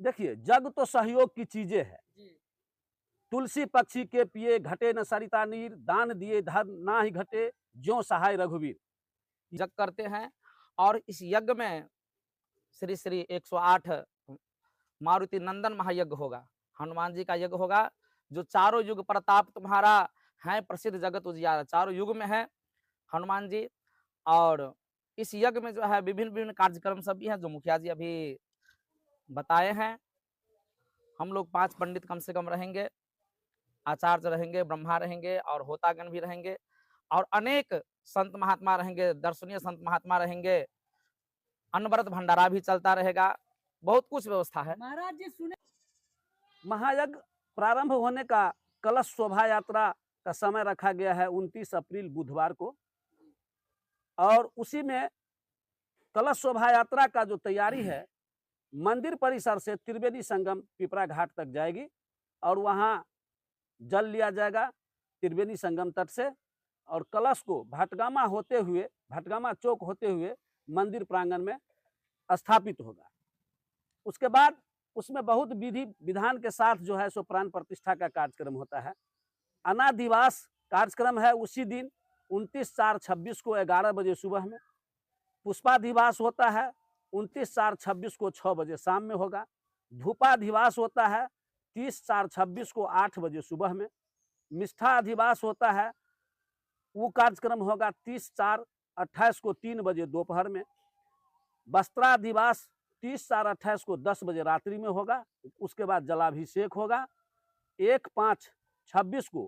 देखिए, जग तो सहयोग की चीजें है। तुलसी पक्षी के पिए घटे न सरिता नीर, दान दिए धर्म ना ही घटे, ज्यों सहाय रघुवीर। यज्ञ करते हैं और इस यज्ञ में श्री श्री 108 मारुति नंदन महायज्ञ होगा, हनुमान जी का यज्ञ होगा, जो चारों युग प्रताप तुम्हारा है प्रसिद्ध जगत उजियारा, चारों युग में है हनुमान जी। और इस यज्ञ में जो है विभिन्न विभिन्न कार्यक्रम सब भी हैं, जो मुखिया जी अभी बताए हैं। हम लोग 5 पंडित कम से कम रहेंगे, आचार्य रहेंगे, ब्रह्मा रहेंगे और होतागण भी रहेंगे, और अनेक संत महात्मा रहेंगे, दर्शनीय संत महात्मा रहेंगे, अनवरत भंडारा भी चलता रहेगा, बहुत कुछ व्यवस्था है। महाराज जी सुने, महायज्ञ प्रारंभ होने का कलश शोभा यात्रा का समय रखा गया है 29 अप्रैल बुधवार को, और उसी में कलश शोभा यात्रा का जो तैयारी है मंदिर परिसर से त्रिवेणी संगम पिपरा घाट तक जाएगी, और वहां जल लिया जाएगा त्रिवेणी संगम तट से, और कलश को भटगामा होते हुए, भटगामा चौक होते हुए मंदिर प्रांगण में स्थापित होगा। उसके बाद उसमें बहुत विधि विधान के साथ जो है सो प्राण प्रतिष्ठा का कार्यक्रम होता है। अनादिवास कार्यक्रम है उसी दिन 29/4/26 को 11 बजे सुबह में। पुष्पाधिवास होता है 29/4/26 को 6 बजे शाम में होगा। धूपाधिवास होता है 30/4/26 को 8 बजे सुबह में। निष्ठाधिवास होता है, वो कार्यक्रम होगा 30/4/28 को 3 बजे दोपहर में। वस्त्राधिवास 30/4/28 को 10 बजे रात्रि में होगा। उसके बाद जलाभिषेक होगा। 1/5/26 को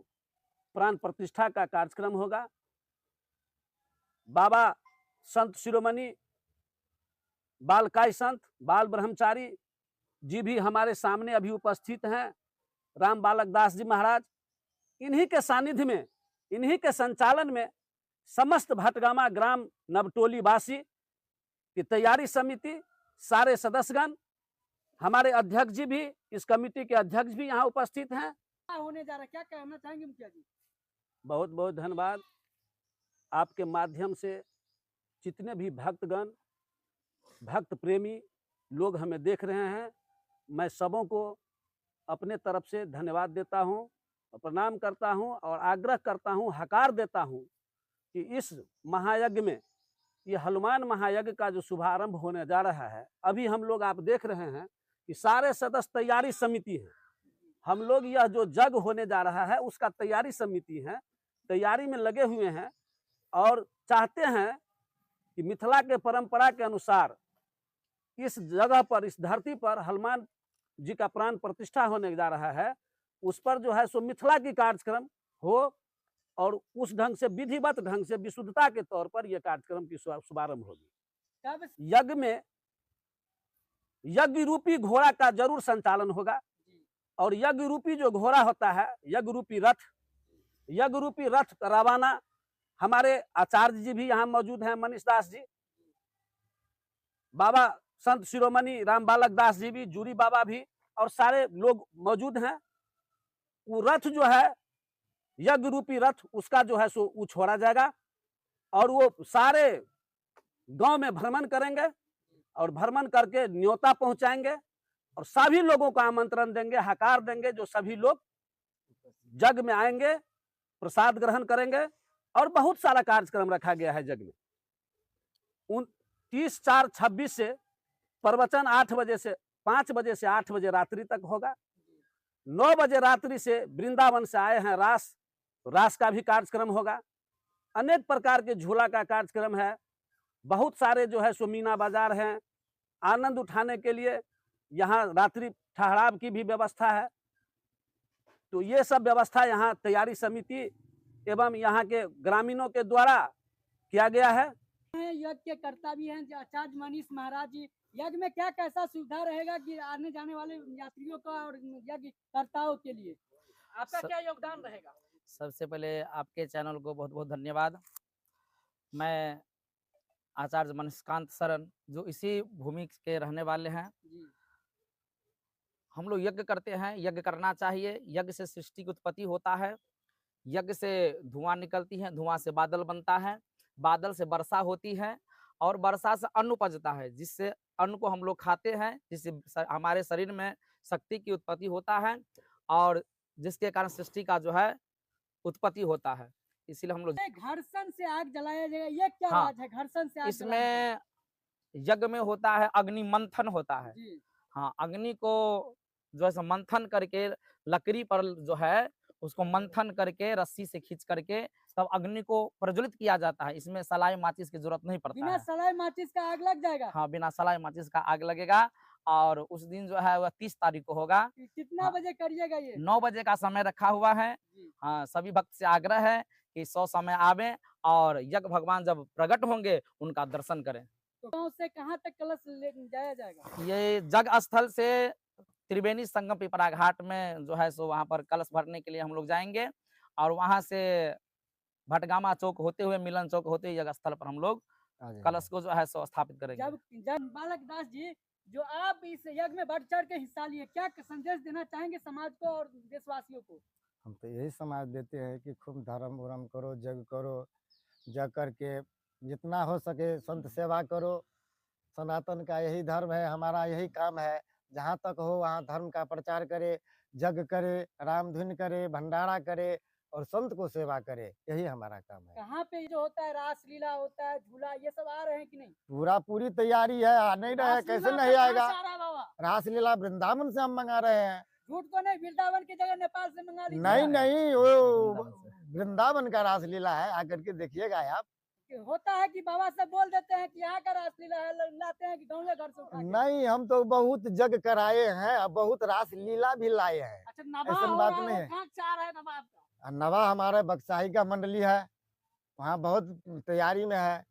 प्राण प्रतिष्ठा का कार्यक्रम होगा। बाबा संत शिरोमणि बालकाई संत बाल ब्रह्मचारी जी भी हमारे सामने अभी उपस्थित हैं, राम बालक दास जी महाराज। इन्हीं के सानिध्य में, इन्हीं के संचालन में समस्त भटगामा ग्राम नवटोली वासी की तैयारी समिति, सारे सदस्यगण, हमारे अध्यक्ष जी भी, इस कमेटी के अध्यक्ष भी यहाँ उपस्थित हैं। क्या होने जा रहा है, क्या कहना चाहेंगे मुखिया जी? बहुत बहुत धन्यवाद। आपके माध्यम से जितने भी भक्तगण, भक्त प्रेमी लोग हमें देख रहे हैं, मैं सबों को अपने तरफ से धन्यवाद देता हूं, प्रणाम करता हूं और आग्रह करता हूं, हकार देता हूं कि इस महायज्ञ में, ये हनुमान महायज्ञ का जो शुभारंभ होने जा रहा है, अभी हम लोग आप देख रहे हैं कि सारे सदस्य तैयारी समिति हैं। हम लोग यह जो यज्ञ होने जा रहा है उसका तैयारी समिति है, तैयारी में लगे हुए हैं और चाहते हैं कि मिथिला के परंपरा के अनुसार इस जगह पर, इस धरती पर हनुमान जी का प्राण प्रतिष्ठा होने जा रहा है, उस पर जो है सो मिथिला की कार्यक्रम हो, और उस ढंग से, विधिवत ढंग से, विशुद्धता के तौर पर यह कार्यक्रम की शुभारंभ होगी। यज्ञ में यज्ञ रूपी घोड़ा का जरूर संचालन होगा, और यज्ञ रूपी जो घोड़ा होता है, यज्ञ रूपी रथ, यज्ञ रूपी रथ का रवाना हमारे आचार्य जी भी यहाँ मौजूद हैं, मनीष दास जी, बाबा संत शिरोमणि राम बालक दास जी भी, जूरी बाबा भी, और सारे लोग मौजूद हैं। वो रथ जो है, यज्ञ रूपी रथ, उसका जो है सो वो छोड़ा जाएगा, और वो सारे गांव में भ्रमण करेंगे, और भ्रमण करके न्योता पहुंचाएंगे, और सभी लोगों को आमंत्रण देंगे, हकार देंगे, जो सभी लोग यज्ञ में आएंगे, प्रसाद ग्रहण करेंगे, और बहुत सारा कार्यक्रम रखा गया है यज्ञ में। 30/4/26 से प्रवचन 8 बजे से 5 बजे से 8 बजे रात्रि तक होगा। 9 बजे रात्रि से वृंदावन से आए हैं रास का भी कार्यक्रम होगा। अनेक प्रकार के झूला का कार्यक्रम है। बहुत सारे जो है सो मीना बाजार हैं, आनंद उठाने के लिए यहाँ रात्रि ठहराव की भी व्यवस्था है। तो ये सब व्यवस्था यहाँ तैयारी समिति एवं यहाँ के ग्रामीणों के द्वारा किया गया है। यज्ञ के कर्ता भी हैं आचार्य मनीष महाराज जी। यज्ञ में क्या कैसा सुविधा रहेगा कि आने जाने वाले यात्रियों का और यज्ञ कर्ताओं के लिए आपका क्या योगदान रहेगा? सबसे पहले आपके चैनल को बहुत बहुत धन्यवाद। मैं आचार्य मनीषकांत शरण, जो इसी भूमि के रहने वाले हैं। हम लोग यज्ञ करते हैं, यज्ञ करना चाहिए। यज्ञ से सृष्टि की उत्पत्ति होता है, यज्ञ से धुआं निकलती है, धुआं से बादल बनता है, बादल से वर्षा होती है, और वर्षा से अन्न उपजता है, जिससे अन्न को हम लोग खाते हैं, जिससे हमारे शरीर में शक्ति की उत्पत्ति होता है और जिसके कारण सृष्टि का जो है उत्पत्ति होता है। इसीलिए हम लोग घर्षण से आग जलाया जाएगा, ये क्या हाँ, राज है घर्षण से आग जलाने इसमें यज्ञ में होता है अग्नि मंथन होता का? है। जी हाँ, अग्नि को जो है सो मंथन करके लकड़ी पर जो है उसको मंथन करके रस्सी से खींच करके तब अग्नि को प्रज्वलित किया जाता है। इसमें सलाई माचिस की जरूरत नहीं पड़ता बिना है। सलाई माचिस का आग लग जाएगा। हाँ, बिना सलाई माचिस का आग लगेगा और उस दिन जो है वह 30 तारीख को होगा। कितना हाँ, बजे करिएगा ये? 9 बजे का समय रखा हुआ है। जी हाँ, सभी भक्त से आग्रह है कि 100 समय आवे और यज्ञ भगवान जब प्रकट होंगे उनका दर्शन करें। तो गाँव से कहाँ तक कलश ले जाया जाएगा? ये यज्ञ स्थल से त्रिवेणी संगम पिपरा घाट में जो है सो वहाँ पर कलश भरने के लिए हम लोग जाएंगे और वहाँ से भटगामा चौक होते हुए मिलन चौक होते हुए यज्ञ स्थल पर हम लोग कलश को जो है सो स्थापित करेंगे। जब बालक दास जी, जो आप इस यज्ञ में बढ़ चढ़ के हिस्सा लिए, क्या संदेश देना चाहेंगे समाज को और देशवासियों को? हम तो यही समाज देते हैं कि खूब धर्म उरम करो, जग करके जितना हो सके संत सेवा करो। सनातन का यही धर्म है, हमारा यही काम है। जहाँ तक हो वहाँ धर्म का प्रचार करे, जग करे, राम धुन करे, भंडारा करे और संत को सेवा करे, यही हमारा काम है। कहाँ पे जो होता है रास लीला होता है, झूला, ये सब आ रहे हैं कि नहीं? पूरी तैयारी है, आ नहीं रहे, कैसे रासलीला नहीं कहाँ आएगा। से आ रहा है बाबा? रासलीला वृंदावन से हम मंगा रहे हैं। झूठ तो नहीं, वृंदावन की जगह नेपाल से मंगा लीजिए। नहीं, वो वृंदावन से। वृंदावन का रासलीला है, आकर के देखिएगा आप। होता है कि बाबा सब बोल देते हैं कि यहाँ का रासलीला है, लाते हैं कि गाँव घर से उठा के? नहीं, हम तो बहुत जग कराए हैं और बहुत रास लीला भी लाए हैं। अच्छा, नभा ऐसन हो बात रहा है, नहीं वो है। कहाँ से आ रहा है नभा आपका? और नवा हमारे बक्साही का मंडली है, वहाँ बहुत तैयारी में है,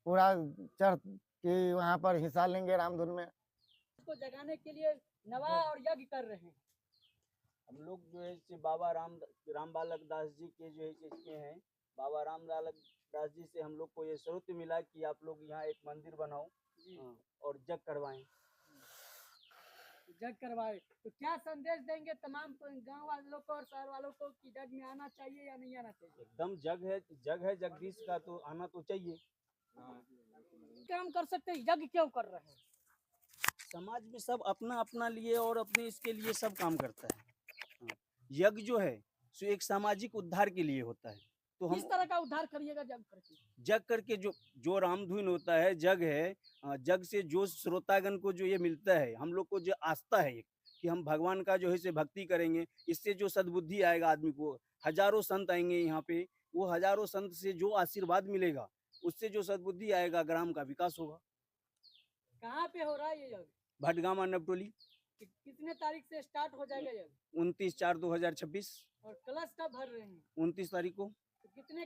पूरा चढ़ के वहाँ पर हिस्सा लेंगे रामधुन में। इसको जगाने के लिए नवा और यज्ञ कर रहे हैं। हम लोग जो है से बाबा राम बालक दास जी के जो है इसमें हैं। बाबा राम बालक दास जी से हम लोग को ये स्रोत मिला कि आप लोग यहाँ एक मंदिर बनाओ और जग करवाएं। जग करवाए तो क्या संदेश देंगे तमाम गांव वालों को और शहर वालों को कि जग में आना चाहिए या नहीं आना चाहिए? एकदम जग है जगदीश का, तो आना तो चाहिए। काम कर सकते हैं, यज्ञ क्यों कर रहे हैं? समाज में सब अपना अपना लिए और अपने इसके लिए सब काम करता है। यज्ञ जो है सो एक सामाजिक उद्धार के लिए होता है। तो हम किस तरह का उद्धार करिएगा जग करके? जग करके जो रामधुन होता है, जग है, जग से जो श्रोतागण को जो ये मिलता है, हम लोग को जो आस्था है कि हम भगवान का जो है से भक्ति करेंगे, इससे जो सद्बुद्धि आएगा आदमी को। हजारों संत आएंगे यहाँ पे, वो हजारों संत से जो आशीर्वाद मिलेगा उससे जो सद्बुद्धि आएगा, ग्राम का विकास होगा। कहाँ पे हो रहा है ये यज्ञ? भटगामा नवटोली। कितने तारीख से स्टार्ट हो जाएगा यज्ञ? 29/4/2026। और कलश कब भर रहे हैं? 29 तारीख को। तो कितने